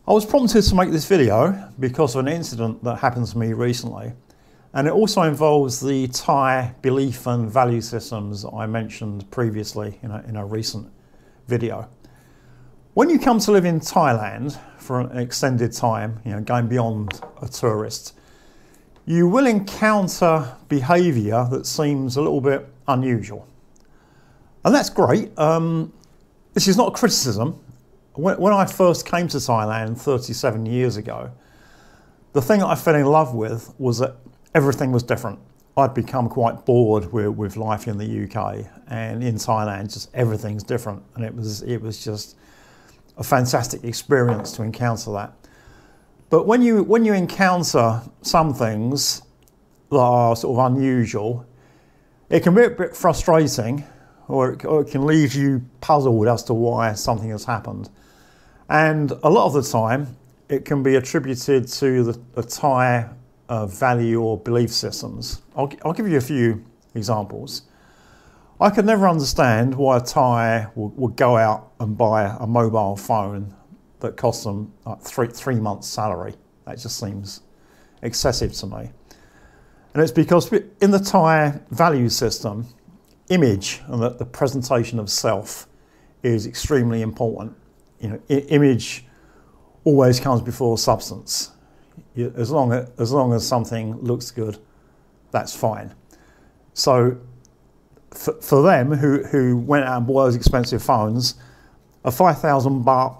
I was prompted to make this video because of an incident that happened to me recently, and it also involves the Thai belief and value systems I mentioned previously in a recent video. When you come to live in Thailand for an extended time, going beyond a tourist, you will encounter behaviour that seems a little bit unusual. And that's great. This is not a criticism. When I first came to Thailand 37 years ago, the thing that I fell in love with was that everything was different. I'd become quite bored with life in the UK, and in Thailand just everything's different, and it was just a fantastic experience to encounter that. But when you encounter some things that are sort of unusual, it can be a bit frustrating, or it can leave you puzzled as to why something has happened. And a lot of the time, it can be attributed to the Thai value or belief systems. I'll give you a few examples. I could never understand why a Thai would go out and buy a mobile phone that costs them like three months' salary. That just seems excessive to me. And it's because in the Thai value system, image and the presentation of self is extremely important. Image always comes before substance. As long as something looks good, that's fine. So for them who went out and bought those expensive phones, a 5,000 baht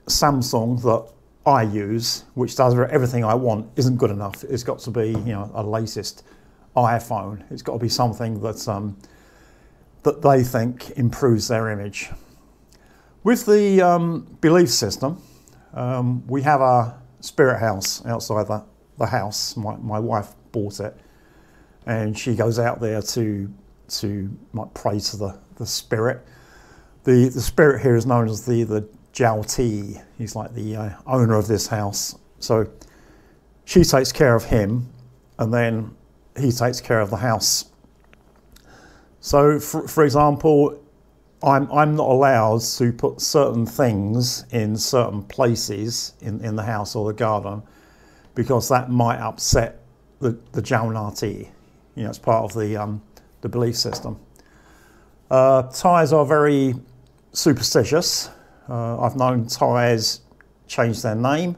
Samsung that I use, which does everything I want, isn't good enough. It's got to be a latest iPhone. It's got to be something that they think improves their image. With the belief system, we have a spirit house outside the house. My wife bought it, and she goes out there to pray to the spirit. The spirit here is known as the Jiao Ti. He's like the owner of this house. So she takes care of him, and then he takes care of the house. So for example, I'm not allowed to put certain things in certain places in the house or the garden, because that might upset the Jiao Nati. It's part of the belief system. Thais are very superstitious. I've known Thais change their name,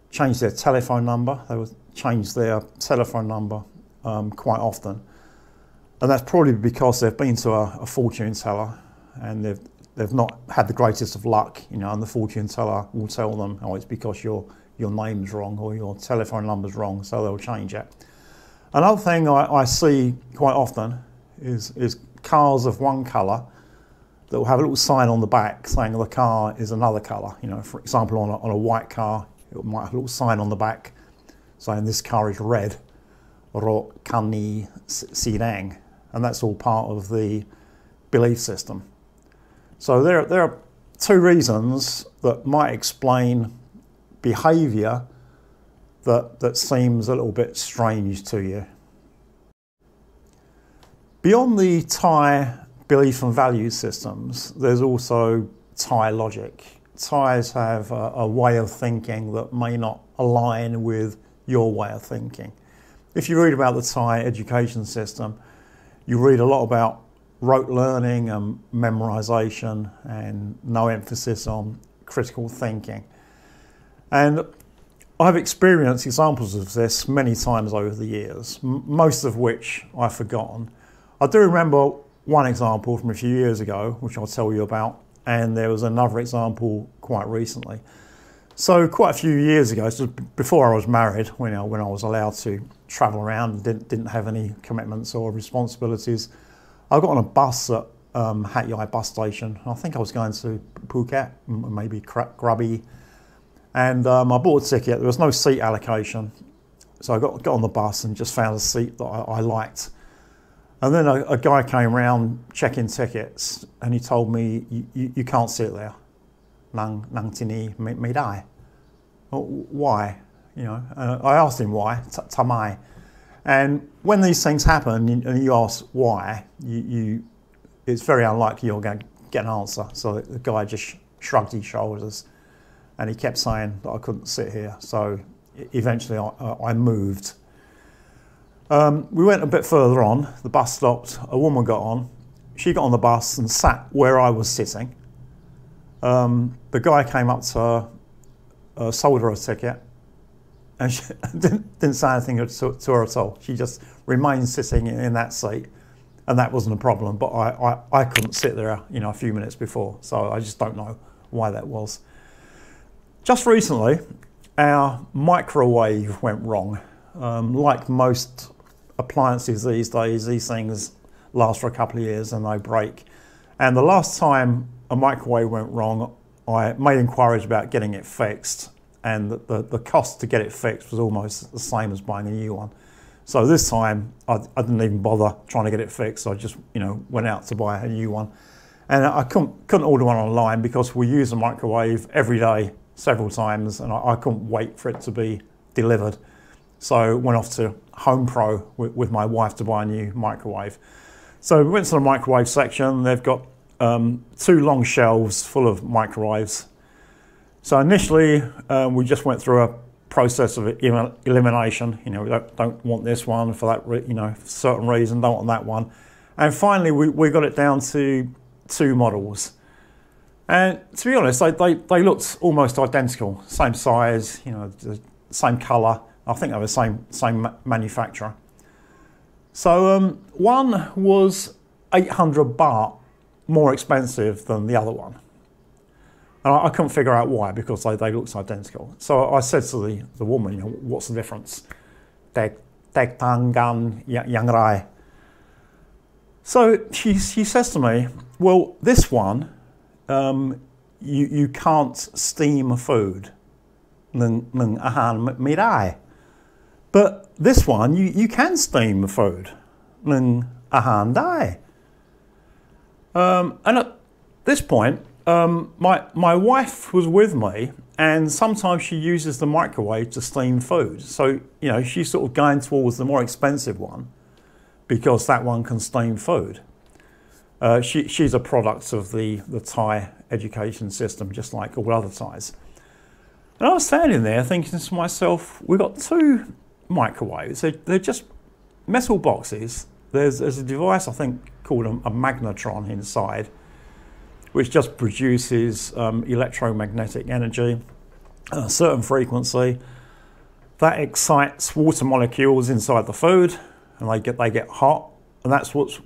change their telephone number. They would change their telephone number quite often. And that's probably because they've been to a fortune teller and they've not had the greatest of luck, and the fortune teller will tell them, oh, it's because your name's wrong or your telephone number's wrong, so they'll change it. Another thing I see quite often is cars of one colour that will have a little sign on the back saying the car is another colour. For example, on a white car, it might have a little sign on the back saying this car is red, ro kani sirang, and that's all part of the belief system. So there are two reasons that might explain behaviour that seems a little bit strange to you. Beyond the Thai belief and value systems, there's also Thai logic. Thais have a way of thinking that may not align with your way of thinking. If you read about the Thai education system, you read a lot about rote learning and memorization and no emphasis on critical thinking. And I've experienced examples of this many times over the years, most of which I've forgotten. I do remember one example from a few years ago, which I'll tell you about, and there was another example quite recently. So quite a few years ago, so before I was married, when I was allowed to travel around and didn't have any commitments or responsibilities, I got on a bus at Hat Yai bus station. I think I was going to Phuket, maybe Krabi, and I bought a ticket. There was no seat allocation, so I got on the bus and just found a seat that I liked. And then a guy came around checking tickets, and he told me, you can't sit there. Nang tini me dai. Why? And I asked him why. Tamai. And when these things happen and you ask why, it's very unlikely you're going to get an answer. So the guy just shrugged his shoulders and he kept saying that I couldn't sit here. So eventually I moved. We went a bit further on, the bus stopped, a woman got on, she got on the bus and sat where I was sitting. The guy came up to her, sold her a ticket, and she didn't say anything to her at all. She just remained sitting in that seat, and that wasn't a problem. But I couldn't sit there, you know, a few minutes before, so I just don't know why that was. Just recently, our microwave went wrong. Like most appliances these days, these things last for a couple of years and they break. And the last time a microwave went wrong, I made inquiries about getting it fixed, and the cost to get it fixed was almost the same as buying a new one. So this time I didn't even bother trying to get it fixed. I just, you know, went out to buy a new one, and I couldn't order one online because we use a microwave every day, several times, and I couldn't wait for it to be delivered. So went off to Home Pro with my wife to buy a new microwave. So we went to the microwave section. They've got 2 long shelves full of microwaves. So initially we just went through a process of elimination. You know, we don't want this one for that, you know, for a certain reason, don't want that one. And finally we got it down to 2 models. And to be honest, they looked almost identical, same size, you know, the same colour. I think they were the same manufacturer. So one was 800 baht more expensive than the other one. And I couldn't figure out why, because they looked identical. So I said to the woman, you know, what's the difference? Tek tang gan yang rai. So she says to me, well, this one, you can't steam food. Nung ahan mi dai. But this one, you can steam food. Nung ahan dai. And at this point, my wife was with me, and sometimes she uses the microwave to steam food. So, you know, she's sort of going towards the more expensive one because that one can steam food. She's a product of the Thai education system, just like all other Thais. And I was standing there thinking to myself, we've got 2 microwaves. They're just metal boxes. There's a device, I think, called a magnetron inside, which just produces electromagnetic energy at a certain frequency. That excites water molecules inside the food, and they get hot, and that's what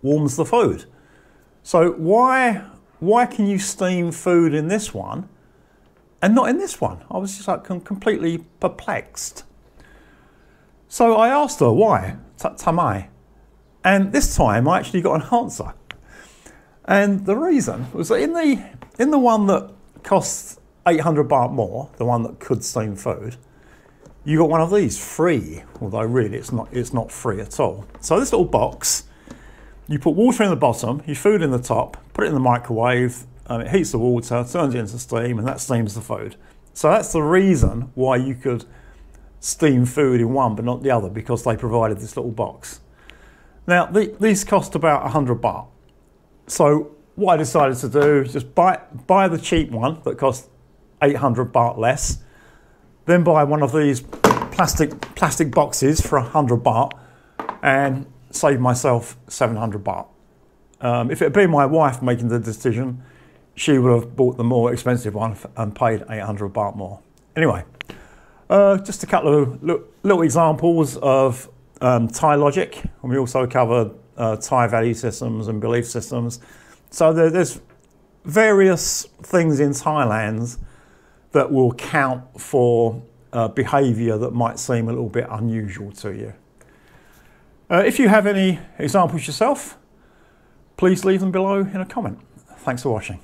warms the food. So why can you steam food in this one and not in this one? I was just like completely perplexed. So I asked her why, tamai, and this time I actually got an answer. And the reason was that in the one that costs 800 baht more, the one that could steam food, you got one of these free, although really it's not free at all. So this little box, you put water in the bottom, your food in the top, put it in the microwave, it heats the water, turns it into steam, and that steams the food. So that's the reason why you could steam food in one but not the other, because they provided this little box. Now these cost about 100 baht. So what I decided to do is just buy the cheap one that cost 800 baht less, then buy one of these plastic boxes for 100 baht and save myself 700 baht. If it had been my wife making the decision, she would have bought the more expensive one and paid 800 baht more. Anyway, just a couple of little examples of Thai logic, and we also covered Thai value systems and belief systems. So there's various things in Thailand that will count for behaviour that might seem a little bit unusual to you. If you have any examples yourself, please leave them below in a comment. Thanks for watching.